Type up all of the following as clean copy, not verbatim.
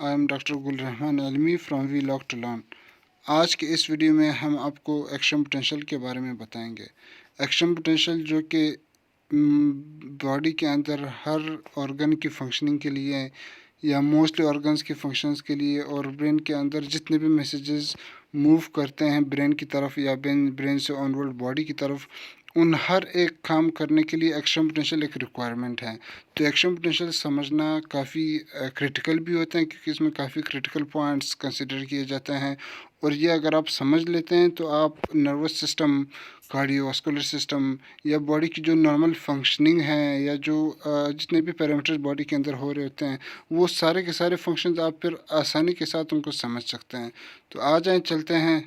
I am doctor Gul Rahman Almi from we lock to learn. आज के इस वीडियो में हम आपको एक्शन पोटेंशियल के बारे में बताएंगे। एक्शन पोटेंशियल जो कि बॉडी के अंदर हर ऑर्गन की फंक्शनिंग के लिए या मोस्टली ऑर्गन्स के फंक्शंस के लिए और ब्रेन के अंदर जितने भी मैसेजेस मूव करते हैं ब्रेन की तरफ या ब्रेन से ऑनवर्ड बॉडी की तरफ, उन हर एक काम करने के लिए एक्शन पोटेंशियल एक रिक्वायरमेंट है। तो एक्शन पोटेंशियल समझना काफ़ी क्रिटिकल भी होते हैं क्योंकि इसमें काफ़ी क्रिटिकल पॉइंट्स कंसिडर किए जाते हैं। और ये अगर आप समझ लेते हैं तो आप नर्वस सिस्टम, कार्डियोवास्कुलर सिस्टम या बॉडी की जो नॉर्मल फंक्शनिंग है या जो जितने भी पैरामीटर्स बॉडी के अंदर हो रहे होते हैं वो सारे के सारे फंक्शंस आप फिर आसानी के साथ उनको समझ सकते हैं। तो आ जाएं, चलते हैं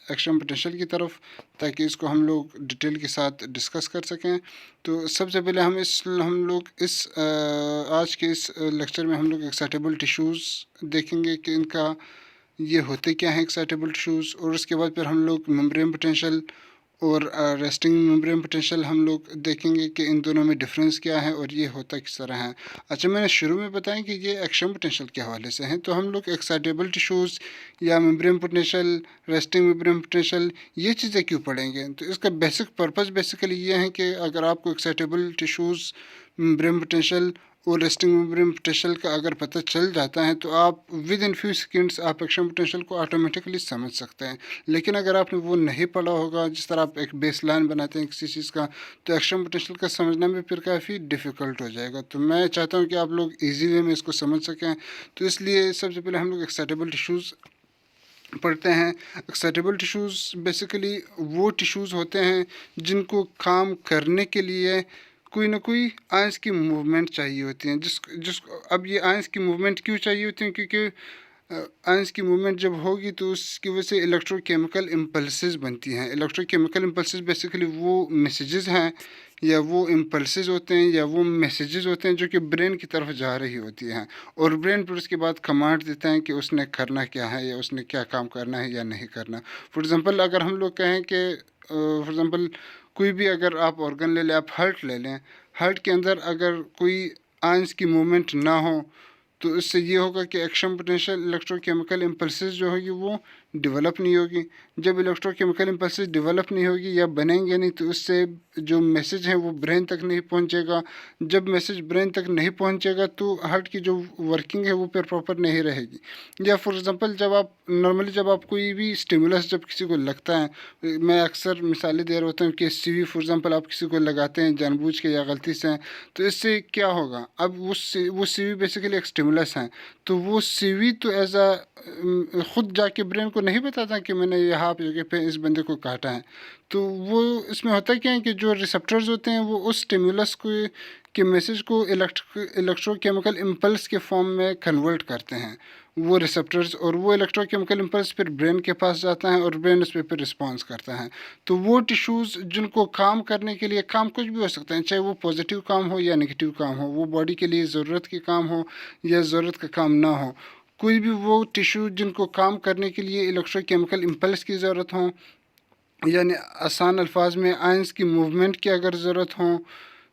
एक्शन पोटेंशियल की तरफ ताकि इसको हम लोग डिटेल के साथ डिस्कस कर सकें। तो सबसे पहले हम लोग आज के इस लेक्चर में हम लोग एक्साइटेबल टिश्यूज़ देखेंगे कि इनका ये होते क्या हैं एक्साइटेबल टिश्यूज़, और उसके बाद फिर हम लोग मेम्ब्रेन पोटेंशियल और रेस्टिंग मेम्ब्रेन पोटेंशियल हम लोग देखेंगे कि इन दोनों में डिफरेंस क्या है और ये होता किस तरह है। अच्छा, मैंने शुरू में बताया कि ये एक्शन पोटेंशियल के हवाले से हैं, तो हम लोग एक्साइटेबल टिश्यूज़ या membrane potential, resting membrane potential ये चीज़ें क्यों पढ़ेंगे। तो इसका बेसिक पर्पस बेसिकली ये है कि अगर आपको एक्साइटेबल टिश्यूज़, मेम्ब्रेन पोटेंशियल और रेस्टिंग मेम्ब्रेन पोटेंशियल का अगर पता चल जाता है तो आप विद इन फ्यू सेकंड्स आप एक्शन पोटेंशियल को ऑटोमेटिकली समझ सकते हैं। लेकिन अगर आपने वो नहीं पढ़ा होगा, जिस तरह आप एक बेसलाइन बनाते हैं किसी चीज़ का, तो एक्शन पोटेंशियल का समझना में फिर काफ़ी डिफ़िकल्ट हो जाएगा। तो मैं चाहता हूँ कि आप लोग ईजी वे में इसको समझ सकें। तो इसलिए सबसे पहले हम लोग एक्साइटेबल टिश्यूज़ पढ़ते हैं। एक्साइटेबल टिश्यूज़ बेसिकली वो टिश्यूज़ होते हैं जिनको काम करने के लिए कोई ना कोई आयंस की मूवमेंट चाहिए होती है। जिसको अब ये आयंस की मूवमेंट क्यों चाहिए होती है, क्योंकि आयंस की मूवमेंट जब होगी तो उसकी वजह से इलेक्ट्रोकेमिकल इम्पल्सेस बनती हैं। इलेक्ट्रोकेमिकल इम्पल्सेस बेसिकली वो मैसेजेस हैं या वो इम्पल्सेस होते हैं या वो मैसेजेस होते हैं जो कि ब्रेन की तरफ जा रही होती हैं, और ब्रेन फिर उसके बाद कमांड देता है कि उसने करना क्या है या उसने क्या काम करना है या नहीं करना। फॉर एग्ज़ाम्पल अगर हम लोग कहें कि फॉर एग्ज़ाम्पल कोई भी अगर आप ऑर्गन ले लें, आप हार्ट ले लें, हार्ट के अंदर अगर कोई आयंस की मूवमेंट ना हो तो इससे ये होगा कि एक्शन पोटेंशियल इलेक्ट्रोकेमिकल इम्पल्सेस जो होगी वो डेवलप नहीं होगी। जब इलेक्ट्रोकेमिकल इम्पल्सेस डेवलप नहीं होगी या बनेंगे नहीं तो उससे जो मैसेज है वो ब्रेन तक नहीं पहुंचेगा। जब मैसेज ब्रेन तक नहीं पहुंचेगा तो हार्ट की जो वर्किंग है वो फिर प्रॉपर नहीं रहेगी। या फॉर एग्ज़ाम्पल जब आप कोई भी स्टिमुलस जब किसी को लगता है, मैं अक्सर मिसालें दे रहा होता हूँ कि सीवी फॉर एग्ज़ाम्पल आप किसी को लगाते हैं जानबूझ के या गलती से, तो इससे क्या होगा। अब वो सीवी बेसिकली एक स्टिमुलस है, तो वो सीवी तो एज आ ख़ुद जाके ब्रेन को नहीं बताता कि मैंने यहाँ जगह पे इस बंदे को काटा है। तो वो इसमें होता क्या है कि जो रिसेप्टर्स होते हैं वो उस स्टिमुलस को के मैसेज को इलेक्ट्रोकेमिकल इम्पल्स के फॉर्म में कन्वर्ट करते हैं वो रिसेप्टर्स, और वो इलेक्ट्रोकेमिकल इम्पल्स फिर ब्रेन के पास जाता है और ब्रेन उस पर फिर रिस्पॉन्स करता है। तो वो टिश्यूज़ जिनको काम करने के लिए, काम कुछ भी हो सकते हैं, चाहे वो पॉजिटिव काम हो या नेगेटिव काम हो, वो बॉडी के लिए ज़रूरत के काम हो या ज़रूरत का काम ना हो, कोई भी वो टिश्यू जिनको काम करने के लिए इलेक्ट्रोकेमिकल इम्पल्स की ज़रूरत हो, यानी आसान अल्फाज में आयंस की मूवमेंट की अगर ज़रूरत हो,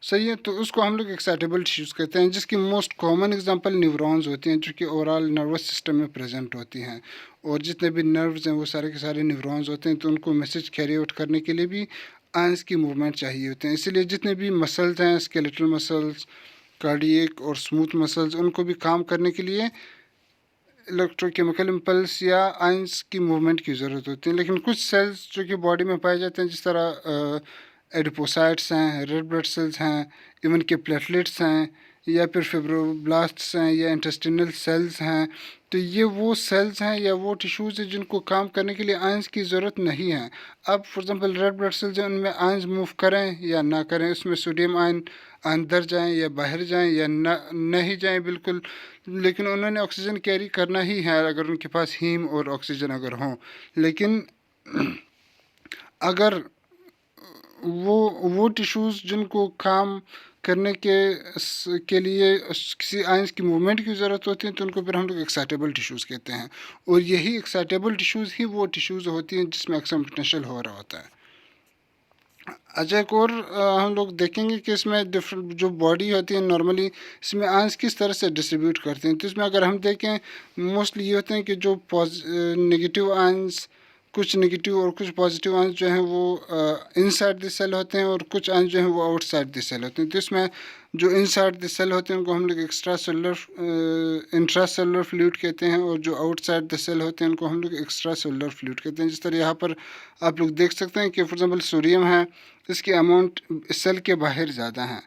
सही है, तो उसको हम लोग एक्साइटेबल टिश्यूज़ कहते हैं, जिसकी मोस्ट कॉमन एग्जांपल न्यूरॉन्स होती हैं जो कि ओवरऑल नर्वस सिस्टम में प्रेजेंट होती हैं। और जितने भी नर्व्स हैं वो सारे के सारे न्यूरॉन्स होते हैं, तो उनको मैसेज कैरी आउट करने के लिए भी आयंस की मूवमेंट चाहिए होते हैं। इसीलिए जितने भी मसल्स हैं, स्केलेटल मसल्स, कार्डियक और स्मूथ मसल्स, उनको भी काम करने के लिए इलेक्ट्रोकेमिकल इम्पल्स या आयंस की मूवमेंट की ज़रूरत होती है। लेकिन कुछ सेल्स जो कि बॉडी में पाए जाते हैं, जिस तरह एडिपोसाइट्स हैं, रेड ब्लड सेल्स हैं, इवन के प्लेटलेट्स हैं, या फिर फिब्रोब्लास्ट्स हैं या इंटेस्टिनल सेल्स हैं, तो ये वो सेल्स हैं या वो टिश्यूज़ हैं जिनको काम करने के लिए आयंस की ज़रूरत नहीं है। अब for example red blood cells हैं, उनमें आयंस मूव करें या ना करें, उसमें सोडियम आयन अंदर जाएं या बाहर जाएं या नहीं जाएं बिल्कुल, लेकिन उन्होंने ऑक्सीजन कैरी करना ही है अगर उनके पास हीम और ऑक्सीजन अगर हों। लेकिन अगर वो टिश्यूज़ जिनको काम करने के लिए किसी आयंस की मूवमेंट की ज़रूरत होती है तो उनको फिर हम लोग एक्साइटेबल टिश्यूज़ कहते हैं। और यही एक्साइटेबल टिश्यूज़ ही वो टिश्यूज़ होती हैं जिसमें एक्शन पोटेंशियल हो रहा होता है। अच्छा एक और हम लोग देखेंगे कि इसमें डिफरेंट जो बॉडी होती है नॉर्मली इसमें आयंस किस तरह से डिस्ट्रीब्यूट करते हैं। तो इसमें अगर हम देखें मोस्टली ये होते हैं कि जो नेगेटिव आयंस, कुछ नेगेटिव और कुछ पॉजिटिव आयंस जो हैं वो इनसाइड द सेल होते हैं और कुछ आयंस जो हैं वो आउटसाइड द सेल होते हैं। तो इसमें जो इनसाइड द सेल होते हैं उनको हम लोग extra cellular intra cellular fluid कहते हैं, और जो आउटसाइड द सेल होते हैं उनको हम लोग एक्स्ट्रा सेलुलर फ्लूइड कहते हैं। जिस तरह यहाँ पर आप लोग देख सकते हैं कि फॉर एग्जाम्पल सोडियम है, इसकी अमाउंट सेल के बाहर ज़्यादा है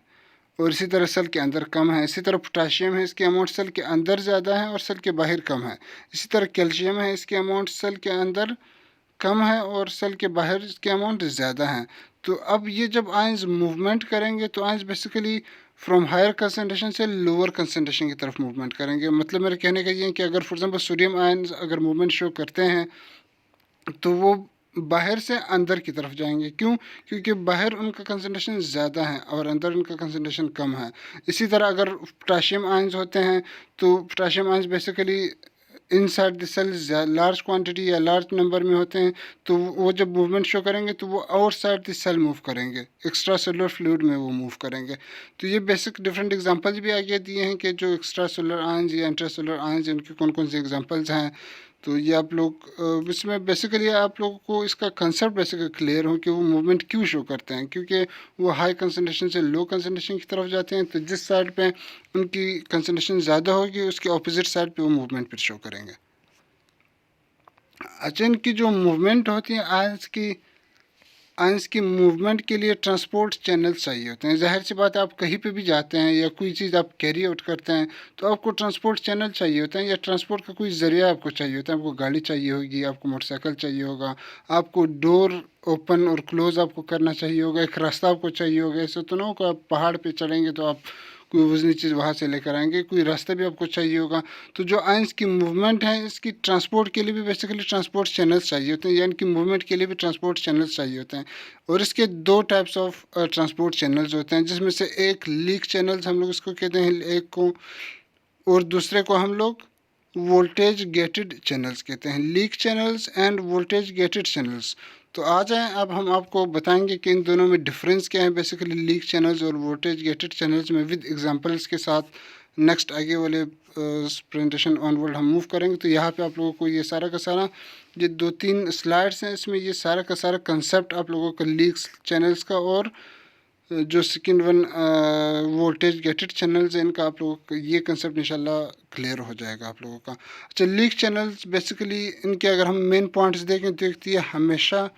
और इसी तरह सेल के अंदर कम है। इसी तरह पोटाशियम है, इसकी अमाउंट सेल के अंदर ज़्यादा है और सेल के बाहर कम है। इसी तरह कैल्शियम है, इसकी अमाउंट सेल के अंदर कम है और सेल के बाहर इसकी अमाउंट ज़्यादा है। तो अब ये जब आयंस मूवमेंट करेंगे तो ions basically from higher concentration से लोअर कंसनट्रेशन की तरफ मूवमेंट करेंगे। मतलब मेरे कहने का ये है कि अगर फॉर एग्जाम्पल सोडियम आयंस अगर मूवमेंट शो करते हैं तो वो बाहर से अंदर की तरफ जाएंगे। क्यों? क्योंकि बाहर उनका कंसंट्रेशन ज़्यादा है और अंदर उनका कंसंट्रेशन कम है। इसी तरह अगर पोटाशियम आयंस होते हैं तो potassium ions basically inside the cell large quantity या लार्ज नंबर में होते हैं, तो वो जब मूवमेंट शो करेंगे तो वो आउटसाइड द सेल मूव करेंगे, एक्स्ट्रा सेलुलर फ्लूइड में वो मूव करेंगे। तो ये बेसिक डिफरेंट एग्जांपल्स भी आगे दिए हैं कि जो एक्स्ट्रा सेलुलर आयंस या इंट्रा सेलुलर आयंस उनके कौन कौन से एग्जांपल्स हैं। तो ये आप लोग इसमें बेसिकली आप लोगों को इसका कंसेप्ट बेसिकली क्लियर हो कि वो मूवमेंट क्यों शो करते हैं। क्योंकि वो हाई कंसनट्रेशन से लो कंसनट्रेशन की तरफ जाते हैं, तो जिस साइड पे उनकी कंसनट्रेशन ज़्यादा होगी उसके ऑपोजिट साइड पे वो मूवमेंट फिर शो करेंगे। अच्छा इनकी जो मूवमेंट होती है आयंस की मूवमेंट के लिए ट्रांसपोर्ट चैनल्स चाहिए होते हैं। ज़ाहिर सी बात है, आप कहीं पे भी जाते हैं या कोई चीज़ आप कैरी आउट करते हैं तो आपको ट्रांसपोर्ट चैनल चाहिए होते हैं या ट्रांसपोर्ट का कोई ज़रिया आपको चाहिए होता है। आपको गाड़ी चाहिए होगी, आपको मोटरसाइकिल चाहिए होगा, आपको डोर ओपन और क्लोज़ आपको करना चाहिए होगा, एक रास्ता आपको चाहिए होगा। ऐसे तो ना हो कि आप पहाड़ पर चढ़ेंगे तो आप कोई वजनी चीज़ वहाँ से लेकर आएंगे, कोई रास्ता भी आपको चाहिए होगा। तो जो आयंस की मूवमेंट है इसकी ट्रांसपोर्ट के लिए भी बेसिकली ट्रांसपोर्ट चैनल्स चाहिए होते हैं, यानी कि मूवमेंट के लिए भी ट्रांसपोर्ट चैनल्स चाहिए होते हैं। और इसके दो टाइप्स ऑफ ट्रांसपोर्ट चैनल्स होते हैं, जिसमें से एक लीक चैनल्स हम लोग इसको कहते हैं एक को, और दूसरे को हम लोग वोल्टेज गेटेड चैनल्स कहते हैं। Leak channels end voltage gated channels. तो आ जाएं अब हम आपको बताएंगे कि इन दोनों में डिफरेंस क्या है बेसिकली लीक चैनल्स और वोल्टेज गेटेड चैनल्स में, विद एग्जांपल्स के साथ। नेक्स्ट आगे वाले प्रेजेंटेशन ऑनवर्ड हम मूव करेंगे। तो यहाँ पे आप लोगों को ये सारा का सारा ये 2-3 स्लाइड्स हैं, इसमें ये सारा का सारा कंसेप्ट आप लोगों का लीक चैनल्स का और जो second one voltage gated channels हैं इनका आप लोगों का ये कंसेप्ट इंशाल्लाह क्लियर हो जाएगा आप लोगों का। अच्छा लीक चैनल्स बेसिकली इनके अगर हम मेन पॉइंट्स देखें तो ये हमेशा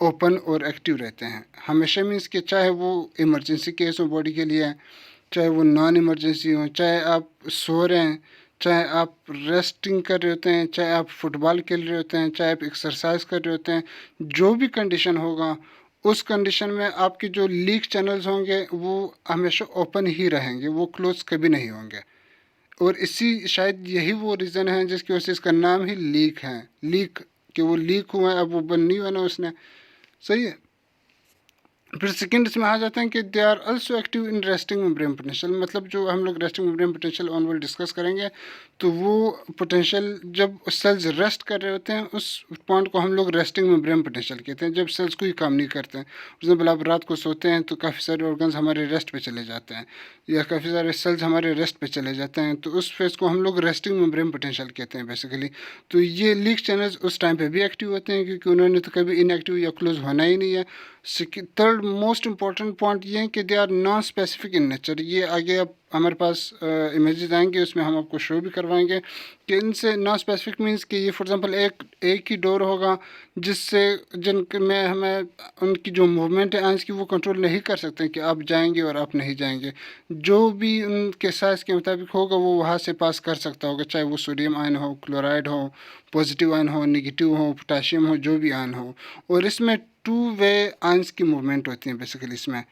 ओपन और एक्टिव रहते हैं। हमेशा मीन्स कि चाहे वो इमरजेंसी केस हो बॉडी के लिए, चाहे वो नॉन इमरजेंसी हो, चाहे आप सो रहे हैं, चाहे आप रेस्टिंग कर रहे होते हैं, चाहे आप फुटबॉल खेल रहे होते हैं, चाहे आप एक्सरसाइज कर रहे होते हैं, जो भी कंडीशन होगा उस कंडीशन में आपके जो लीक चैनल्स होंगे वो हमेशा ओपन ही रहेंगे, वो क्लोज कभी नहीं होंगे। और इसी शायद यही वो रीज़न है जिसकी वजह से इसका नाम ही लीक है। लीक कि वो लीक हुआ है, अब वो बंद नहीं हुआ ना उसने। सही है। फिर सेकंड इसमें आ जाते हैं कि they are also active in resting membrane potential. मतलब जो हम लोग resting membrane potential onward discuss करेंगे तो वो पोटेंशियल जब सेल्स रेस्ट कर रहे होते हैं उस पॉइंट को हम लोग रेस्टिंग मेम्ब्रेन पोटेंशियल कहते हैं, जब सेल्स कोई काम नहीं करते हैं। फॉर एग्जाम्पल आप रात को सोते हैं तो काफ़ी सारे ऑर्गन्स हमारे रेस्ट पे चले जाते हैं या काफ़ी सारे सेल्स हमारे रेस्ट पे चले जाते हैं, तो उस फेज़ को हम लोग रेस्टिंग मेम्ब्रेन पोटेंशियल कहते हैं बेसिकली। तो ये लीक चैनल्स उस टाइम पे भी एक्टिव होते हैं क्योंकि उन्होंने तो कभी इनएक्टिव या क्लोज होना ही नहीं है। थर्ड मोस्ट इंपॉर्टेंट पॉइंट ये है कि they are non specific in nature. ये आगे अब हमारे पास इमेजेस आएंगे उसमें हम आपको शो भी करवाएंगे कि इनसे नॉन स्पेसिफिक मीन्स कि ये फॉर एग्जांपल एक ही डोर होगा जिससे जिनमें हमें उनकी जो मूवमेंट है आंस की वो कंट्रोल नहीं कर सकते कि आप जाएंगे और आप नहीं जाएंगे। जो भी उनके साइज के मुताबिक होगा वो वहाँ से पास कर सकता होगा, चाहे वो सोडियम आयन हो, क्लोराइड हो, पॉजिटिव आयन हो, नेगेटिव हो, पोटाशियम हो, जो भी आयन हो। और इसमें टू वे आयंस की मूवमेंट होती है बेसिकली। इसमें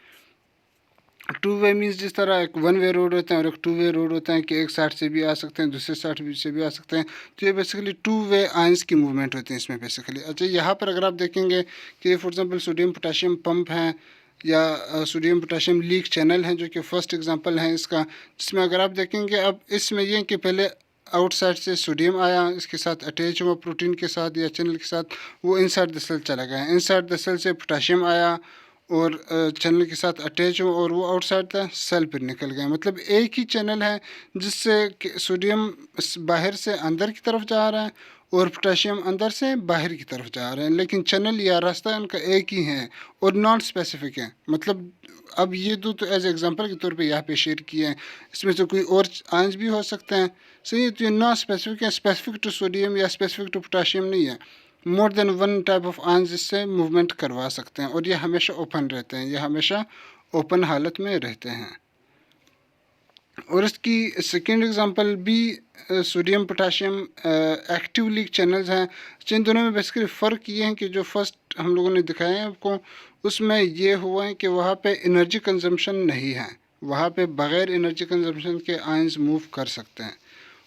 टू वे मीन्स जिस तरह एक वन वे रोड होते हैं और एक टू वे रोड होता है कि एक साइड से भी आ सकते हैं दूसरे साइड से भी आ सकते हैं। तो ये बेसिकली टू वे आयंस की मूवमेंट होती है इसमें बेसिकली। अच्छा यहाँ पर अगर आप देखेंगे कि for example sodium potassium pump हैं या सोडियम पोटाशियम लीक चैनल हैं जो कि फर्स्ट एग्जांपल है इसका, जिसमें अगर आप देखेंगे अब इसमें ये कि पहले आउटसाइड से सोडियम आया, इसके साथ अटैच हुआ प्रोटीन के साथ या चैनल के साथ, वो इनसाइड द सेल चला गया। इनसाइड द सेल से पोटाशियम आया और चैनल के साथ अटैच हो और वो आउटसाइड द सेल पर निकल गए। मतलब एक ही चैनल है जिससे सोडियम बाहर से अंदर की तरफ जा रहा है और पोटेशियम अंदर से बाहर की तरफ जा रहे हैं, लेकिन चैनल या रास्ता उनका एक ही है और नॉन स्पेसिफिक है। मतलब अब ये दो तो एज एग्जांपल के तौर पे यहाँ पे शेयर किए हैं, इसमें से कोई और आयंस भी हो सकते हैं। सही है, तो ये नॉन स्पेसिफिक है, स्पेसिफिक टू सोडियम या स्पेसिफिक टू पोटेशियम नहीं है। More than one type of ions इससे मूवमेंट करवा सकते हैं और ये हमेशा ओपन रहते हैं, ये हमेशा ओपन हालत में रहते हैं। और इसकी सेकेंड एग्जांपल भी sodium potassium active leak channels हैं। इन दोनों में बेसिकली फ़र्क ये है कि जो फर्स्ट हम लोगों ने दिखाया है आपको, उसमें ये हुआ है कि वहाँ पे एनर्जी कंजम्पशन नहीं है, वहाँ पे बग़ैर एनर्जी कंजम्पशन के आयंस मूव कर सकते हैं।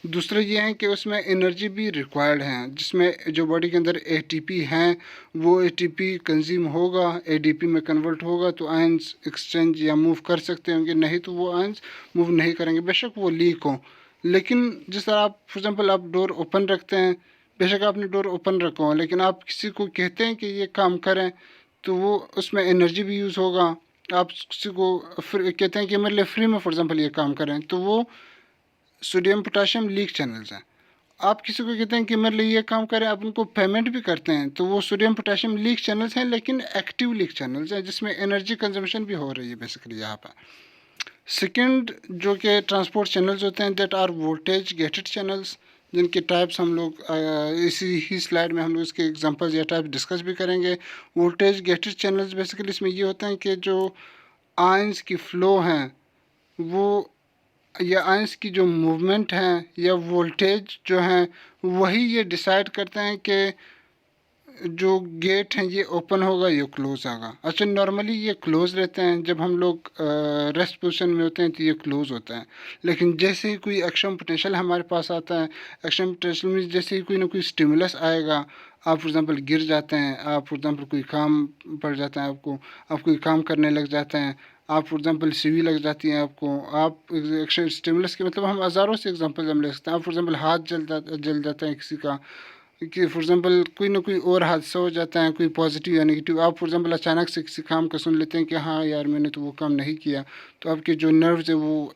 दूसरा ये है कि उसमें एनर्जी भी रिक्वायर्ड है, जिसमें जो बॉडी के अंदर एटीपी हैं वो एटीपी कंज्यूम होगा, एडीपी में कन्वर्ट होगा तो आयंस एक्सचेंज या मूव कर सकते होंगे, नहीं तो वो आयंस मूव नहीं करेंगे, बेशक वो लीक हो। लेकिन जिस तरह आप फॉर एग्जांपल आप डोर ओपन रखते हैं, बेशक आपने डोर ओपन रखा हो लेकिन आप किसी को कहते हैं कि ये काम करें तो वो उसमें एनर्जी भी यूज़ होगा। आप किसी को कहते हैं कि मेरे लिए फ्री में फॉर एग्जांपल ये काम करें, तो वो सोडियम पोटाशियम लीक चैनल्स हैं। आप किसी को कहते हैं कि मेरे लिए ये काम करें, आप उनको पेमेंट भी करते हैं, तो वो सोडियम पोटाशियम लीक चैनल्स हैं, लेकिन एक्टिव लीक चैनल्स हैं जिसमें एनर्जी कंजम्पशन भी हो रही है बेसिकली यहाँ पर। सेकंड जो कि ट्रांसपोर्ट चैनल्स होते हैं, that are voltage gated channels, जिनके टाइप्स हम लोग इसी ही स्लाइड में हम लोग इसके एग्जांपल्स या टाइप डिस्कस भी करेंगे। वोल्टेज गेटेड चैनल्स बेसिकली इसमें ये होते हैं कि जो आयंस की फ़्लो हैं वो या आयंस की जो मूवमेंट है या वोल्टेज जो है वही ये डिसाइड करते हैं कि जो गेट हैं ये ओपन होगा या क्लोज होगा। अच्छा, नॉर्मली ये क्लोज रहते हैं, जब हम लोग रेस्ट पोजीशन में होते हैं तो ये क्लोज होता है, लेकिन जैसे ही कोई एक्शन पोटेंशियल हमारे पास आता है, एक्शन पोटेंशियल में जैसे ही कोई ना कोई स्टिमुलस आएगा, आप फॉर एग्जांपल गिर जाते हैं, आप फॉर एग्जांपल कोई काम पड़ जाता है आपको, आप कोई काम करने लग जाते हैं, आप फॉर एग्जांपल सीवी लग जाती है आपको, आप एक्शन स्टिमुलस के मतलब हम हज़ारों से एग्जांपल हम ले सकते हैं। आप फॉर एग्जांपल हाथ जल जाता है किसी का, कि फॉर एग्जांपल कोई ना कोई और हादसा हो जाता है, कोई पॉजिटिव या नेगेटिव, आप फॉर एग्जांपल अचानक से किसी काम का सुन लेते हैं कि हाँ यार मैंने तो वो काम नहीं किया, तो आपके जो नर्व्स है वो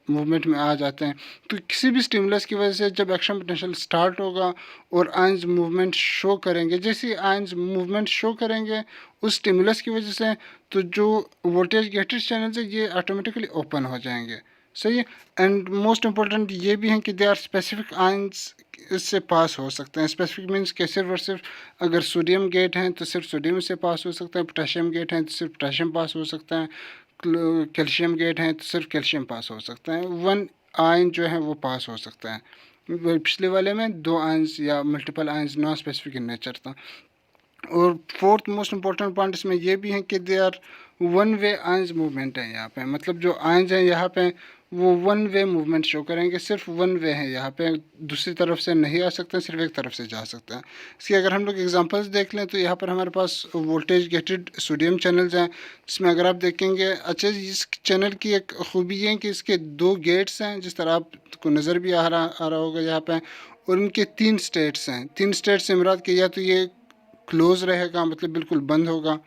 मूवमेंट में आ जाते हैं। तो किसी भी स्टिमुलस की वजह से जब एक्शन पोटेंशियल स्टार्ट होगा और आयंस मूवमेंट शो करेंगे, जैसे ही आयंस मूवमेंट शो करेंगे उस स्टिमुलस की वजह से, तो जो वोल्टेज गेटेड चैनल्स है ये ऑटोमेटिकली ओपन हो जाएंगे। सही है। एंड मोस्ट इम्पोर्टेंट ये भी हैं कि दे आर स्पेसिफिक आयंस इससे पास हो सकते हैं। स्पेसिफिक मीन्स कि सिर्फ और सिर्फ अगर सोडियम गेट हैं तो सिर्फ सोडियम से पास हो सकता है, पोटेशियम गेट हैं तो सिर्फ पोटेशियम पास हो सकता है, कैल्शियम गेट हैं तो सिर्फ कैल्शियम पास हो सकता है, वन आयन जो है वो पास हो सकता है। पिछले वाले में दो आयंस या multiple ions non specific in nature था। और फोर्थ मोस्ट इम्पोर्टेंट पॉइंट इसमें यह भी है कि they are one way ions movement है यहाँ पे, मतलब जो आयंस हैं यहाँ पे वो वन वे मूवमेंट शो करेंगे, सिर्फ वन वे है यहाँ पे, दूसरी तरफ से नहीं आ सकते, सिर्फ एक तरफ से जा सकते हैं। इसके अगर हम लोग एग्जांपल्स देख लें तो यहाँ पर हमारे पास वोल्टेज गेटेड सोडियम चैनल्स हैं, जिसमें अगर आप देखेंगे, अच्छा इस चैनल की एक खूबी है कि इसके दो गेट्स हैं, जिस तरह आपको नज़र भी आ रहा होगा यहाँ पे, और इनके तीन स्टेट्स हैं। तीन स्टेट्स से मुराद कि या तो ये क्लोज रहेगा मतलब बिल्कुल बंद होगा,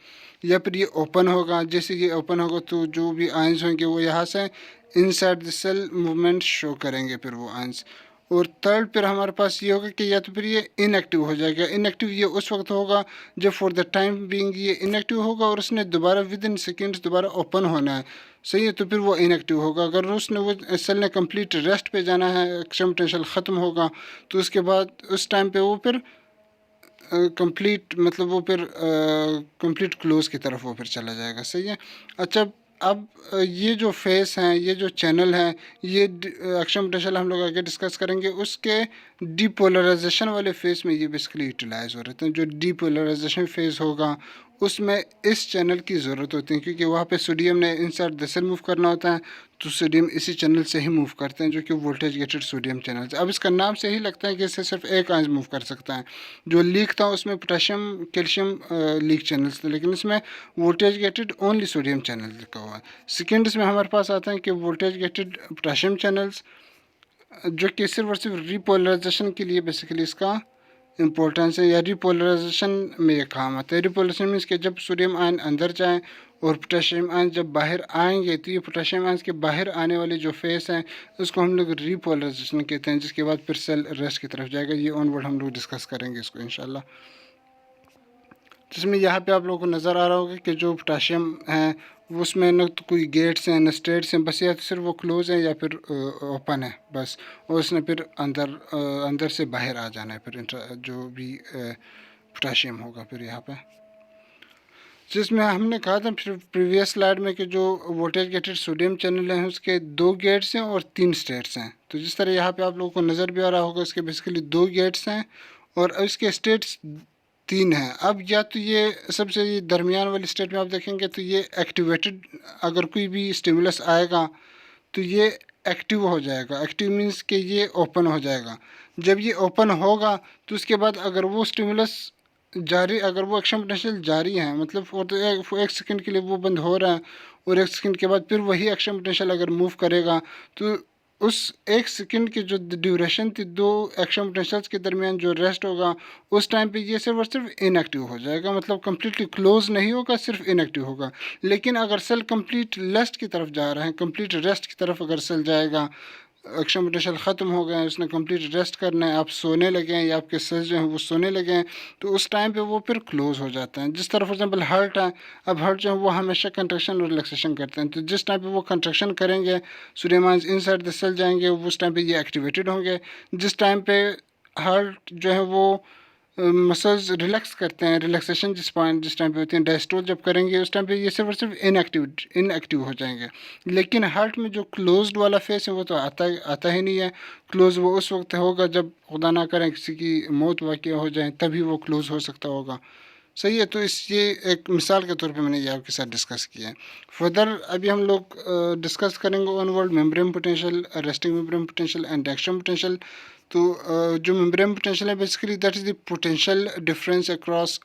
या फिर ये ओपन होगा। जैसे ये ओपन होगा तो जो भी आयंस होंगे वो यहाँ से inside the cell movement show करेंगे फिर वो आयंस। और थर्ड फिर हमारे पास ये होगा कि या तो फिर ये इनएक्टिव हो जाएगा। इनएक्टिव ये उस वक्त होगा जब फॉर द टाइम बीइंग ये इनएक्टिव होगा और उसने दोबारा विद इन सेकेंड्स दोबारा ओपन होना है। सही है, तो फिर वो इनएक्टिव होगा। अगर उसने वो सेल ने कंप्लीट रेस्ट पे जाना है, एक्शन पोटेंशियल ख़त्म होगा, तो उसके बाद उस टाइम पे वो फिर कंप्लीट मतलब वो फिर कंप्लीट क्लोज की तरफ वो फिर चला जाएगा। सही है। अच्छा, अब ये जो फेस हैं, ये जो चैनल हैं, ये एक्शन पोटेंशियल हम लोग आगे डिस्कस करेंगे, उसके डीपोलराइजेशन वाले फेस में ये बेसिकली यूटिलाइज हो रहे हैं। जो डीपोलराइजेशन फेस होगा उसमें इस चैनल की ज़रूरत होती है, क्योंकि वहाँ पे सोडियम ने इनसाइड द सेल मूव करना होता है, तो सोडियम इसी चैनल से ही मूव करते हैं, जो कि वोल्टेज गेटेड सोडियम चैनल। अब इसका नाम से ही लगता है कि इससे सिर्फ एक आयंस मूव कर सकता है। जो लीक था उसमें पोटेशियम कैल्शियम लीक चैनल्स थे, लेकिन इसमें voltage gated only sodium channel लिखा हुआ है। सेकेंड इसमें हमारे पास आता है कि वोल्टेज गेटेड पोटेशियम चैनल्स, जो कि सिर्फ और सिर्फ रिपोलराइजेशन के लिए बेसिकली इसका इम्पोर्टेंस है, या रिपोलराइजेशन में ये काम आता है। रिपोलराइजेशन मीन्स कि जब सोडियम आयन अंदर जाए और पोटेशियम आयंस जब बाहर आएंगे तो ये पोटेशियम आयंस के बाहर आने वाले जो फेस हैं उसको हम लोग रीपोलराइजेशन कहते हैं, जिसके बाद फिर सेल रेस्ट की तरफ जाएगा। ये ऑनवर्ड हम लोग डिस्कस करेंगे इसको इंशाल्लाह। जिसमें यहाँ पे आप लोगों को नज़र आ रहा होगा कि जो पोटाशियम है उसमें न तो कोई गेट्स हैं न स्टेट्स हैं, बस या तो सिर्फ वो क्लोज है या फिर ओपन है बस, और उसने फिर अंदर से बाहर आ जाना है फिर जो भी पोटाशियम होगा फिर यहाँ पे। जिसमें हमने कहा था फिर प्रीवियस स्लाइड में कि जो वोल्टेज गेटेड सोडियम चैनल हैं उसके 2 गेट्स हैं और 3 स्टेट्स हैं। तो जिस तरह यहाँ पे आप लोगों को नज़र भी आ रहा होगा इसके बेसिकली 2 गेट्स हैं और इसके स्टेट्स 3 हैं। अब या तो ये सबसे दरमियान वाली स्टेट में आप देखेंगे तो ये एक्टिवेटेड, अगर कोई भी स्टिमुलस आएगा तो ये एक्टिव हो जाएगा। एक्टिव मीन्स कि ये ओपन हो जाएगा। जब ये ओपन होगा तो उसके बाद अगर वो स्टिमुलस जारी, अगर वो एक्शन पोटेंशियल जारी है मतलब फॉर एक सेकंड के लिए वो बंद हो रहा है और एक सेकंड के बाद फिर वही एक्शन पोटेंशियल अगर मूव करेगा तो उस एक सेकंड की जो ड्यूरेशन थी दो एक्शन पोटेंशियल्स के दरमियान जो रेस्ट होगा उस टाइम पे ये सिर्फ और सिर्फ इनएक्टिव हो जाएगा, मतलब कम्प्लीटली क्लोज नहीं होगा, सिर्फ इनएक्टिव होगा। लेकिन अगर सेल कंप्लीट रेस्ट की तरफ जा रहा है, कंप्लीट रेस्ट की तरफ अगर सेल जाएगा, एक्शन पोटेंशियल ख़त्म हो गए हैं, उसने कंप्लीट रेस्ट करना है, आप सोने लगे हैं या आपके सेल्स जो हैं वो सोने लगे हैं, तो उस टाइम पे वो फिर क्लोज हो जाते हैं। जिस तरह फॉर एग्जांपल हार्ट है, अब हार्ट जो है वो हमेशा कंट्रैक्शन और रिलैक्सेशन करते हैं, तो जिस टाइम पे वो कंट्रैक्शन करेंगे sodium ions inside the cell जाएंगे, उस टाइम पे ये एक्टिवेटेड होंगे। जिस टाइम पे हार्ट जो है वो मसल्स रिलैक्स करते हैं, रिलैक्सेशन जिस टाइम पे होती है, डायस्टोल जब करेंगे उस टाइम पे ये सिर्फ और सिर्फ इनएक्टिव हो जाएंगे। लेकिन हार्ट में जो क्लोज्ड वाला फेस है वो तो आता ही नहीं है। क्लोज वो उस वक्त होगा जब खुदा ना करें किसी की मौत वाक़ हो जाए, तभी वो क्लोज हो सकता होगा। सही है, तो ये एक मिसाल के तौर पे मैंने ये आपके साथ डिस्कस किया है। फर्दर अभी हम लोग डिस्कस करेंगे on world membrane potential, resting membrane potential and action potential. तो जो मेम्ब्रेन पोटेंशियल है basically that is the potential difference across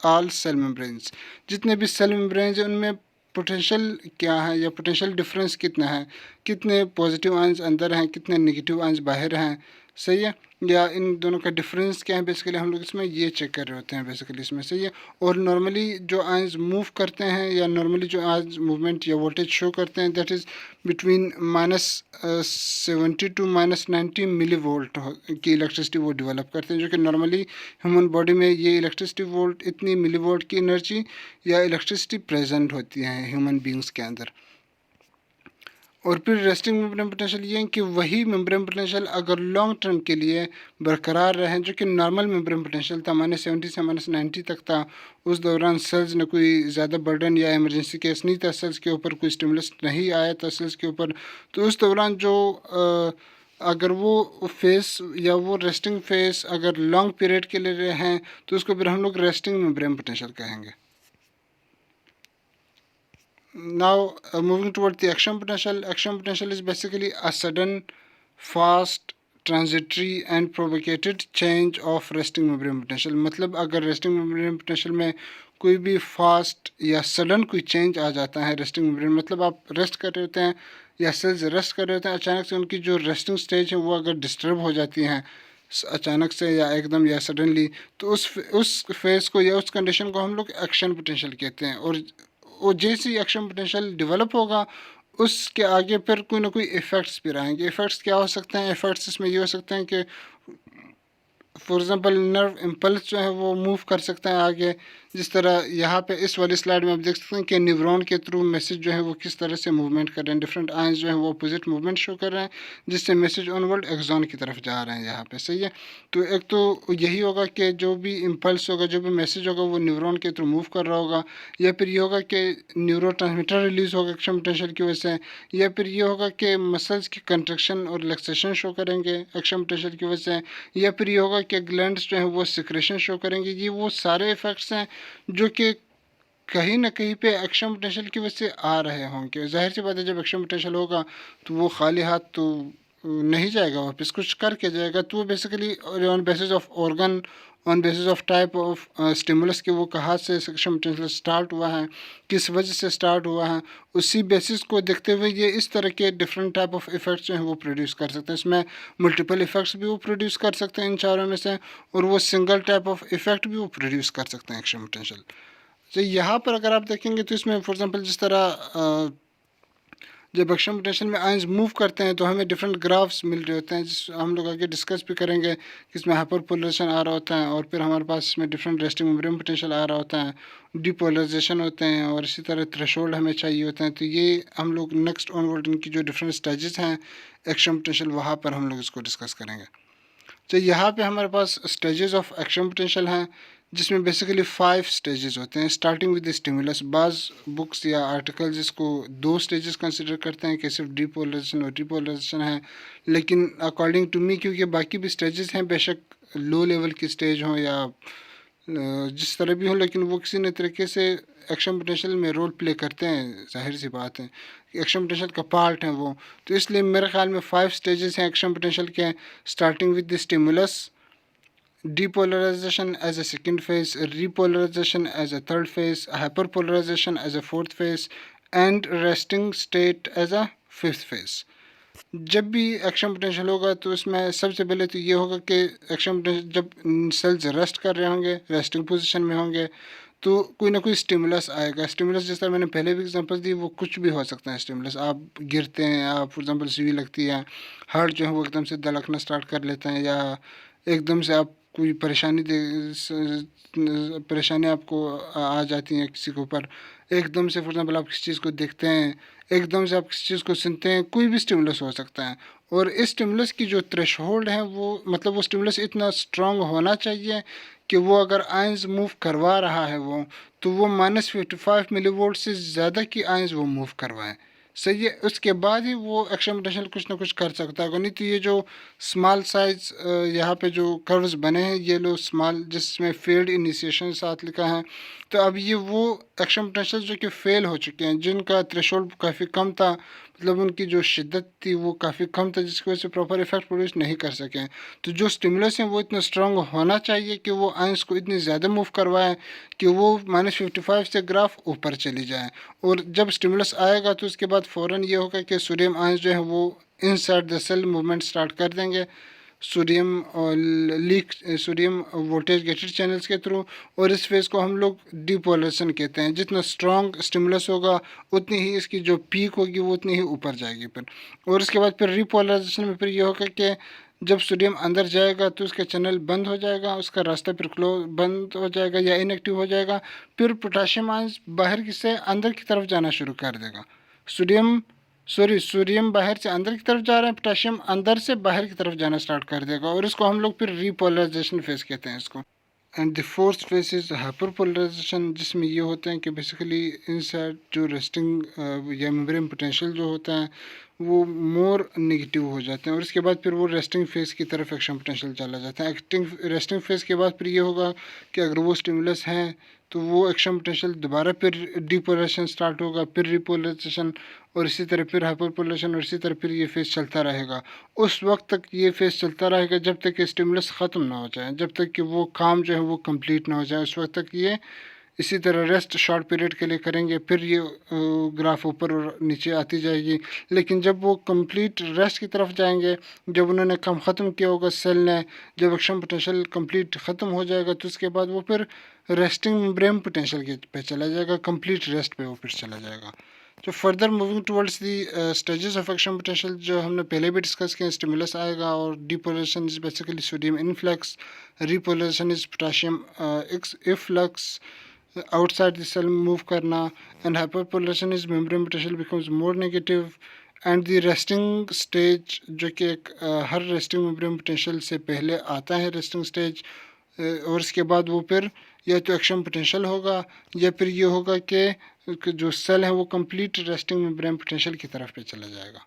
all cell membranes. जितने भी सेल मेम्ब्रेन्स हैं उनमें पोटेंशियल क्या है या पोटेंशियल डिफरेंस कितना है, कितने पॉजिटिव आयंस अंदर हैं, कितने नेगेटिव आयंस बाहर हैं। सही है, या इन दोनों का डिफरेंस क्या है, बेसिकली हम लोग इसमें ये चेक कर रहे होते हैं बेसिकली इसमें। सही है, और नॉर्मली जो आयंस मूव करते हैं या नॉर्मली जो आयंस मूवमेंट या वोल्टेज शो करते हैं that is between -70 to -90 millivolt की इलेक्ट्रिसिटी वो डेवलप करते हैं, जो कि नॉर्मली ह्यूमन बॉडी में ये इलेक्ट्रिसिटी वोल्ट इतनी मिली वोल्ट की एनर्जी या इलेक्ट्रिसिटी प्रेजेंट होती है ह्यूमन बींग्स के अंदर। और फिर रेस्टिंग मेम्ब्रेन पोटेंशियल ये है कि वही मेम्ब्रेन पोटेंशियल अगर लॉन्ग टर्म के लिए बरकरार रहे, जो कि नॉर्मल मेम्ब्रेन पोटेंशियल था -70 से -90 तक था, उस दौरान सेल्स ने कोई ज़्यादा बर्डन या इमरजेंसी केस नहीं था, सेल्स के ऊपर कोई स्टिमुलस नहीं आया था सेल्स के ऊपर, तो उस दौरान जो अगर वो फेस या वो रेस्टिंग फेस अगर लॉन्ग पीरियड के लिए हैं तो उसको फिर हम लोग रेस्टिंग मेम्ब्रेन पोटेंशियल कहेंगे। Now moving toward the action potential. Action potential is basically a sudden, fast, transitory and propagated change of resting membrane potential। मतलब अगर resting membrane potential में कोई भी फास्ट या सडन कोई चेंज आ जाता है रेस्टिंग मेम्ब्रेन, मतलब आप रेस्ट कर रहे होते हैं या सेल्स रेस्ट कर रहे होते हैं, अचानक से उनकी जो रेस्टिंग स्टेज है वो अगर डिस्टर्ब हो जाती हैं अचानक से या एकदम या सडनली, तो उस फेज को या उस कंडीशन को हम लोग एक्शन पोटेंशियल कहते हैं। और जैसे ही एक्शन पोटेंशियल डेवलप होगा उसके आगे फिर कोई ना कोई इफ़ेक्ट्स भी रहेंगे। इफ़ेक्ट्स क्या हो सकते हैं? इफ़ेक्ट्स इसमें ये हो सकते हैं कि फॉर एग्ज़ाम्पल नर्व इम्पल्स जो है वो मूव कर सकते हैं आगे, जिस तरह यहाँ पे इस वाली स्लाइड में आप देख सकते हैं कि न्यूरॉन के थ्रू मैसेज जो है वो किस तरह से मूवमेंट कर रहे हैं। डिफरेंट आयंस जो है वो अपोजिट मूवमेंट शो कर रहे हैं जिससे मैसेज ऑनवर्ड एक्सॉन की तरफ जा रहे हैं यहाँ पे। सही है, तो एक तो यही होगा कि जो भी इम्पल्स होगा, जो भी मैसेज होगा वो न्यूरॉन के थ्रू मूव कर रहा होगा, या फिर ये होगा कि न्यूरो ट्रांसमीटर रिलीज़ होगा एक्शन पोटेंशियल की वजह से, या फिर ये होगा कि मसल्स की कंट्रक्शन और रिलैक्सेशन शो करेंगे एक्शन पोटेंशियल की वजह से, या फिर ये होगा कि ग्लैंड्स जो है वो सिक्रेशन शो करेंगे। ये वो सारे इफ़ेक्ट्स हैं जो कि कहीं ना कहीं पे एक्शन पोटेंशियल की वजह से आ रहे होंगे। जाहिर सी बात है जब एक्शन पोटेंशियल होगा तो वो खाली हाथ तो नहीं जाएगा, वापस कुछ करके जाएगा। तो वो basically on basis of organ, on basis of type of stimulus के वो कहाँ से एक्शन पोटेंशियल स्टार्ट हुआ है, किस वजह से स्टार्ट हुआ है, उसी बेसिस को देखते हुए ये इस तरह के डिफरेंट टाइप ऑफ इफ़ेक्ट्स जो हैं वो प्रोड्यूस कर सकते हैं। इसमें मल्टीपल इफ़ेक्ट्स भी वो प्रोड्यूस कर सकते हैं इन चारों में से, और वो सिंगल टाइप ऑफ इफ़ेक्ट भी वो प्रोड्यूस कर सकते हैं एक्शन पोटेंशियल। तो यहाँ पर अगर आप देखेंगे तो इसमें फॉर एग्जांपल जिस तरह जब एक्शन पोटेंशियल में आयंस मूव करते हैं तो हमें डिफरेंट ग्राफ्स मिल रहे होते हैं, जिस हम लोग आगे डिस्कस भी करेंगे कि इसमें हाइपर पोलराइजेशन आ रहा होता है और फिर हमारे पास इसमें डिफरेंट रेस्टिंग मेम्ब्रेन पोटेंशियल आ रहा होता है, डीपोलराइजेशन होते हैं और इसी तरह थ्रेशोल्ड हमें चाहिए होते हैं। तो ये हम लोग नेक्स्ट ऑनवर्ड इनकी जो डिफरेंट स्टेजेस हैं एक्शन पोटेंशियल वहाँ पर हम लोग इसको डिस्कस करेंगे। तो यहाँ पे हमारे पास स्टेजेस ऑफ एक्शन पोटेंशियल हैं जिसमें बेसिकली 5 स्टेजेस होते हैं स्टार्टिंग विद द स्टिमुलस। बाज़ बुक्स या आर्टिकल्स इसको 2 स्टेजेस कंसिडर करते हैं कि सिर्फ डीपोलराइजेशन और रिपोलराइजेशन है, लेकिन अकॉर्डिंग टू मी क्योंकि बाकी भी स्टेजेस हैं, बेशक लो लेवल की स्टेज हों या जिस तरह भी हो, लेकिन वो किसी न तरीके से एक्शन पोटेंशियल में रोल प्ले करते हैं, जाहिर सी बात है एक्शन पोटेंशियल का पार्ट है वो। तो इसलिए मेरे ख्याल में 5 स्टेजेस हैं एक्शन पोटेंशियल के, starting with the stimulus, depolarization as a second phase, repolarization as a third phase, hyperpolarization as a fourth phase and resting state as a fifth phase। जब भी एक्शन पोटेंशियल होगा तो इसमें सबसे पहले तो ये होगा कि एक्शन पोटेंशियल जब सेल्स रेस्ट कर रहे होंगे, रेस्टिंग पोजीशन में होंगे, तो कोई ना कोई स्टिमुलस आएगा। स्टिमुलस जिस तरह मैंने पहले भी एग्जांपल दी, वो कुछ भी हो सकता है स्टिमुलस। आप गिरते हैं, आप फॉर एग्जांपल सुई लगती है, हार्ट जो है वो एकदम से धड़कना स्टार्ट कर लेते हैं, या एकदम से आप कोई परेशानी आपको आ जाती है किसी के ऊपर, एकदम से फॉर एग्जांपल आप किसी चीज़ को देखते हैं, एकदम से आप किसी चीज़ को सुनते हैं, कोई भी स्टिमुलस हो सकता है। और इस स्टिमुलस की जो थ्रेशोल्ड है वो मतलब वो स्टिमुलस इतना स्ट्रांग होना चाहिए कि वो अगर आयंस मूव करवा रहा है वो, तो वो -55 मिलीवोल्ट से ज़्यादा की आयंस वो मूव करवाएं, सही है। उसके बाद ही वो एक्शन पोटेंशियल कुछ ना कुछ कर सकता है। नहीं तो ये जो स्मॉल साइज यहाँ पे जो कर्व्स बने हैं ये लो स्मॉल, जिसमें फेल्ड इनिशिएशन साथ लिखा है, तो अब ये वो एक्शन पोटेंशियल जो कि फेल हो चुके हैं, जिनका थ्रेशोल्ड काफ़ी कम था, मतलब उनकी जो शिद्दत थी वो काफ़ी कम था, जिसकी वजह से प्रॉपर इफेक्ट प्रोड्यूस नहीं कर सकें। तो जो स्टिमुलस हैं वो इतना स्ट्रांग होना चाहिए कि वो आयंस को इतनी ज़्यादा मूव करवाएं कि वो -55 से ग्राफ ऊपर चली जाए। और जब स्टिमुलस आएगा तो उसके बाद फ़ौरन ये होगा कि सोडियम आयंस जो है वो inside the cell movement start कर देंगे, सोडियम और leak sodium voltage gated channels के थ्रू, और इस फेज़ को हम लोग डिपोलराइजेशन कहते हैं। जितना स्ट्रॉन्ग स्टिमुलस होगा उतनी ही इसकी जो पीक होगी वो उतनी ही ऊपर जाएगी फिर। और उसके बाद फिर रिपोलराइजेशन में फिर ये होगा कि जब सोडियम अंदर जाएगा तो उसका चैनल बंद हो जाएगा, उसका रास्ता फिर बंद हो जाएगा या इनएक्टिव हो जाएगा, फिर पोटाशियम आयंस बाहर की से अंदर की तरफ जाना शुरू कर देगा। सोडियम बाहर से अंदर की तरफ जा रहा है, पोटाशियम अंदर से बाहर की तरफ जाना स्टार्ट कर देगा, और इसको हम लोग फिर रिपोलराइजेशन फेज कहते हैं इसको। And the fourth phase is hyperpolarisation, जिसमें ये होते हैं कि बेसिकली इनसाइड जो रेस्टिंग या मेम्ब्रेन पोटेंशियल जो होता है वो मोर नेगेटिव हो जाते हैं, और इसके बाद फिर वो रेस्टिंग फेज़ की तरफ एक्शन पोटेंशियल चला जाता है। रेस्टिंग फेज़ के बाद फिर ये होगा कि अगर वो स्टिमुलस हैं तो वो एक्शन पोटेंशियल दोबारा फिर डिपोलराइजेशन स्टार्ट होगा, फिर रिपोलराइजेशन, और इसी तरह फिर हाइपरपोलराइजेशन, और इसी तरह फिर ये फेज़ चलता रहेगा। उस वक्त तक ये फेज़ चलता रहेगा जब तक कि स्टिमुलस ख़त्म ना हो जाए, जब तक कि वो काम जो है वो कंप्लीट ना हो जाए, उस वक्त तक ये इसी तरह रेस्ट शॉर्ट पीरियड के लिए करेंगे, फिर ये ग्राफ ऊपर और नीचे आती जाएगी। लेकिन जब वो कंप्लीट रेस्ट की तरफ जाएंगे, जब उन्होंने काम ख़त्म किया होगा सेल ने, जब एक्शन पोटेंशियल कंप्लीट ख़त्म हो जाएगा, तो उसके बाद वो फिर रेस्टिंग मेम्ब्रेन पोटेंशियल के पे चला जाएगा, कंप्लीट रेस्ट पे वो फिर चला जाएगा। तो further moving towards the stages of action potential जो हमने पहले भी डिस्कस किया, स्टिमुलस आएगा और depolarisation is basically sodium influx, repolarisation is potassium efflux outside the cell move करना, and hyperpolarization is membrane potential becomes more negative, and the resting stage जो कि एक हर resting membrane potential से पहले आता है resting stage, और इसके बाद वो फिर या तो एक्शन पोटेंशियल होगा या फिर ये होगा कि जो सेल है वो कंप्लीट रेस्टिंग मेम्ब्रेन पोटेंशियल की तरफ पे चला जाएगा।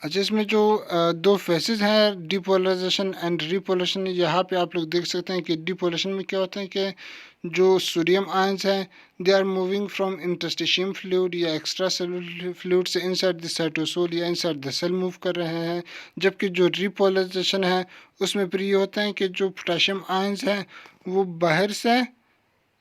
अच्छा, इसमें जो दो फेसेस हैं डिपोलराइजेशन एंड रिपोलराइजेशन, यहाँ पे आप लोग देख सकते हैं कि डिपोलराइजेशन में क्या होता है कि जो सोडियम आयंस हैं they are moving from interstitium fluid या एक्स्ट्रा सेलुलर फ्लूइड से इनसाइड द साइटोसोल या इनसाइड द सेल मूव कर रहे हैं। जबकि जो रिपोलराइजेशन है उसमें फिर ये होता है कि जो पोटाशियम आयंस हैं वो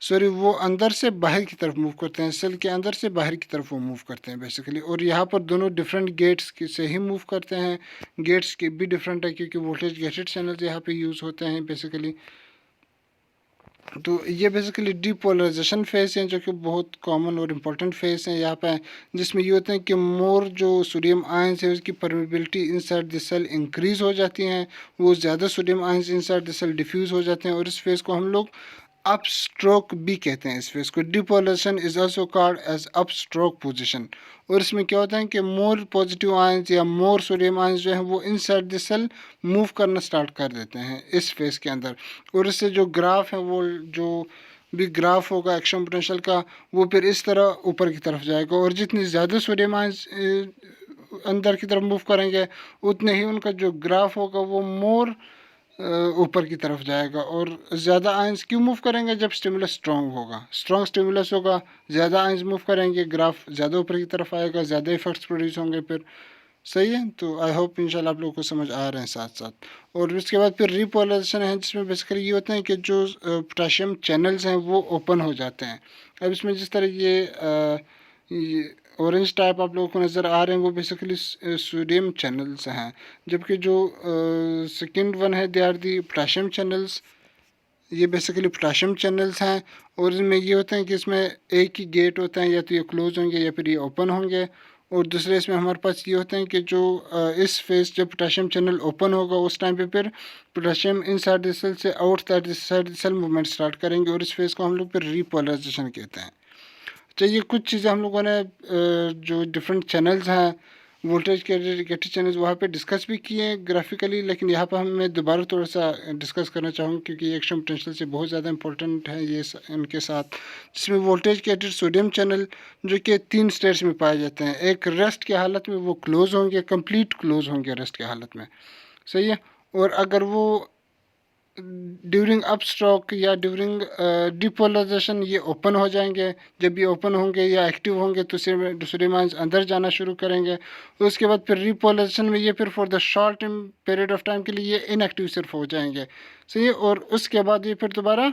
वो अंदर से बाहर की तरफ मूव करते हैं, सेल के अंदर से बाहर की तरफ वो मूव करते हैं बेसिकली। और यहाँ पर दोनों डिफरेंट गेट्स से ही मूव करते हैं। गेट्स के भी डिफरेंट है क्योंकि वोल्टेज गेटेड चैनल्स यहाँ पे यूज़ होते हैं बेसिकली। तो ये बेसिकली डीपोलराइजेशन फेस है, जो कि बहुत कॉमन और इम्पोर्टेंट फेस है यहाँ पे, जिसमें ये होता है कि मोर जो सोडियम आयंस है उसकी permeability inside the cell increase हो जाती हैं, वो ज़्यादा sodium ions inside the cell diffuse हो जाते हैं, और इस फेस को हम लोग अप स्ट्रोक भी कहते हैं। इस फेस को depolarisation is also called as upstroke position. और इसमें क्या होता है कि मोर पॉजिटिव आयंस या मोर सोडियम आयंस जो है वो इनसाइड द सेल मूव करना स्टार्ट कर देते हैं इस फेस के अंदर, और इससे जो ग्राफ है वो जो भी ग्राफ होगा एक्शन पोटेंशियल का वो फिर इस तरह ऊपर की तरफ जाएगा, और जितनी ज़्यादा सोडियम आयंस अंदर की तरफ मूव करेंगे उतने ही उनका जो ग्राफ होगा वो मोर ऊपर की तरफ जाएगा। और ज़्यादा आयंस क्यों मूव करेंगे? जब स्टिमुलस स्ट्रॉन्ग होगा, स्ट्रॉन्ग स्टिमुलस होगा, ज़्यादा आयंस मूव करेंगे, ग्राफ ज़्यादा ऊपर की तरफ आएगा, ज़्यादा इफेक्ट्स प्रोड्यूस होंगे फिर। सही है, तो आई होप इंशाल्लाह आप लोगों को समझ आ रहे हैं साथ साथ। और उसके बाद फिर रिपोलराइजेशन है, जिसमें बेसिकली ये होता है कि जो पोटाशियम चैनल्स हैं वो ओपन हो जाते हैं। अब इसमें जिस तरह ये ऑरेंज टाइप आप लोगों को नज़र आ रहे हैं वो बेसिकली सोडियम चैनल्स हैं, जबकि जो सेकंड वन है they are the potassium channels, ये बेसिकली पोटाशियम चैनल्स हैं। और इसमें ये होते हैं कि इसमें एक ही गेट होता है, या तो ये क्लोज होंगे या फिर ये ओपन होंगे। और दूसरे इसमें हमारे पास ये होते हैं कि जो इस फेस जब पोटाशियम चैनल ओपन होगा उस टाइम पे फिर पोटाशियम इनसाइड द सेल से outside the cell movement start करेंगे, और इस फेस को हम लोग फिर रिपोलराइजेशन कहते हैं। तो ये कुछ चीज़ें हम लोगों ने जो डिफरेंट चैनल्स हैं वोल्टेज के रेडिएटेड चैनल्स वहाँ पे डिस्कस भी किए हैं ग्राफिकली, लेकिन यहाँ पर मैं दोबारा थोड़ा सा डिस्कस करना चाहूँगा क्योंकि ये एक्शन पोटेंशियल से बहुत ज़्यादा इंपॉर्टेंट है ये इनके साथ। जिसमें वोल्टेज के रेडिएटेड सोडियम चैनल जो कि 3 स्टेट्स में पाए जाते हैं। एक रेस्ट की हालत में वो क्लोज होंगे, कंप्लीट क्लोज होंगे रेस्ट की हालत में, सही है। और अगर वो ड्यूरिंग अप स्ट्रोक या ड्यूरिंग डिपोलराइजेशन ये ओपन हो जाएंगे, जब ये ओपन होंगे या एक्टिव होंगे तो सोडियम आयंस अंदर जाना शुरू करेंगे। उसके बाद फिर रिपोलराइजेशन में ये फिर for the short period of time के लिए ये इनएक्टिव सिर्फ हो जाएंगे, सही है। और उसके बाद ये फिर दोबारा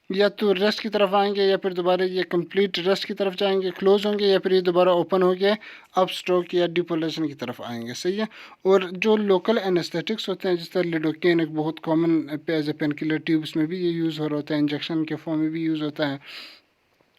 या तो रेस्ट की तरफ आएंगे या फिर दोबारा ये कंप्लीट रेस्ट की तरफ जाएंगे, क्लोज होंगे, या फिर ये दोबारा ओपन हो गए अप स्ट्रोक या डिपोलेशन की तरफ आएंगे, सही है। और जो लोकल एनेस्थेटिक्स होते हैं जिस तरह लिडोकेन एक बहुत common as a painkiller tubes में भी ये यूज़ हो रहा होता है, इंजेक्शन के फॉर्म में भी यूज़ होता है।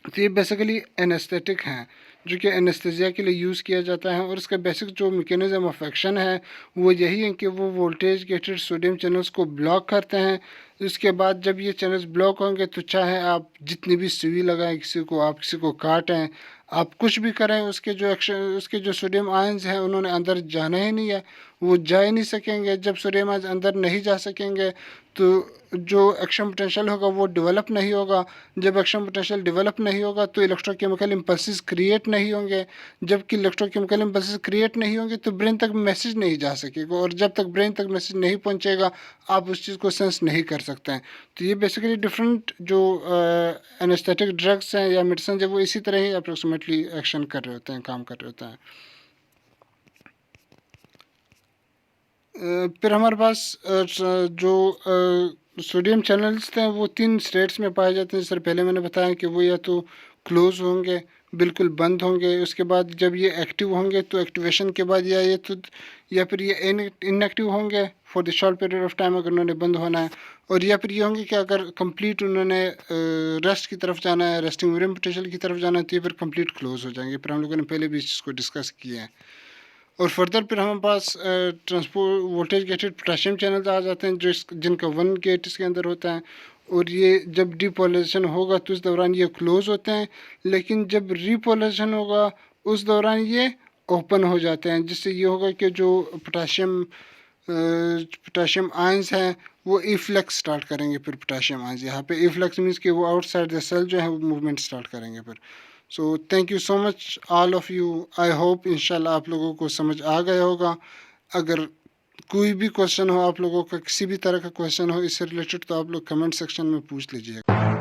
तो ये बेसिकली एनेस्थेटिक हैं जो कि एनेस्थेसिया के लिए यूज़ किया जाता है, और इसका बेसिक जो मैकेनिज्म ऑफ एक्शन है वो यही है कि वो वोल्टेज गेटेड सोडियम चैनल्स को ब्लॉक करते हैं। उसके बाद जब ये चैनल्स ब्लॉक होंगे तो चाहे आप जितनी भी सुई लगाएं किसी को, आप किसी को काटें, आप कुछ भी करें, उसके जो सोडियम आयंस हैं उन्होंने अंदर जाना ही नहीं है, वो जा ही नहीं सकेंगे। जब सोडियम आयंस अंदर नहीं जा सकेंगे तो जो एक्शन पोटेंशियल होगा वो डेवलप नहीं होगा। जब एक्शन पोटेंशियल डेवलप नहीं होगा तो इलेक्ट्रोकेमिकल इम्पल्सेस क्रिएट नहीं होंगे। जबकि इलेक्ट्रोकेमिकल इम्पल्सेस क्रिएट नहीं होंगे तो ब्रेन तक मैसेज नहीं जा सकेगा, और जब तक ब्रेन तक मैसेज नहीं पहुंचेगा आप उस चीज़ को सेंस नहीं कर सकते हैं। तो ये बेसिकली डिफरेंट जो एनेस्थेटिक ड्रग्स हैं या मेडिसिन है वो इसी तरह ही अप्रोक्सीमेटली एक्शन कर रहे होते हैं, काम कर रहे होते हैं। फिर हमारे पास जो सोडियम चैनल्स थे वो 3 स्टेट्स में पाए जाते हैं। जैसे पहले मैंने बताया कि वो या तो क्लोज होंगे, बिल्कुल बंद होंगे, उसके बाद जब ये एक्टिव होंगे तो एक्टिवेशन के बाद या फिर ये इनएक्टिव होंगे for the short period of time अगर उन्होंने बंद होना है, और या फिर ये होंगे कि अगर कंप्लीट उन्होंने रेस्ट की तरफ जाना है, रेस्टिंग मीडियम पोटेंशियल की तरफ जाना है तो ये फिर कंप्लीट क्लोज हो जाएंगे। फिर हम लोगों ने पहले भी इस चीज़ को डिस्कस किया है। और फर्दर फिर हमारे पास transport voltage gated potassium channels आ जाते हैं जिनका 1 गेट इसके अंदर होता है, और ये जब डिपोलराइजेशन होगा तो उस दौरान ये क्लोज होते हैं, लेकिन जब रिपोलराइजेशन होगा उस दौरान ये ओपन हो जाते हैं, जिससे ये होगा कि जो पोटाशियम आयंस हैं वो इफ्लक्स स्टार्ट करेंगे। फिर पोटाशियम आयंस यहाँ पे इफ्लक्स मीन्स कि वो आउटसाइड द सेल जो है वो मूवमेंट स्टार्ट करेंगे फिर। So thank you so much all of you. I hope इंशाल्लाह आप लोगों को समझ आ गया होगा। अगर कोई भी क्वेश्चन हो आप लोगों का, किसी भी तरह का क्वेश्चन हो इससे रिलेटेड, तो आप लोग कमेंट सेक्शन में पूछ लीजिएगा।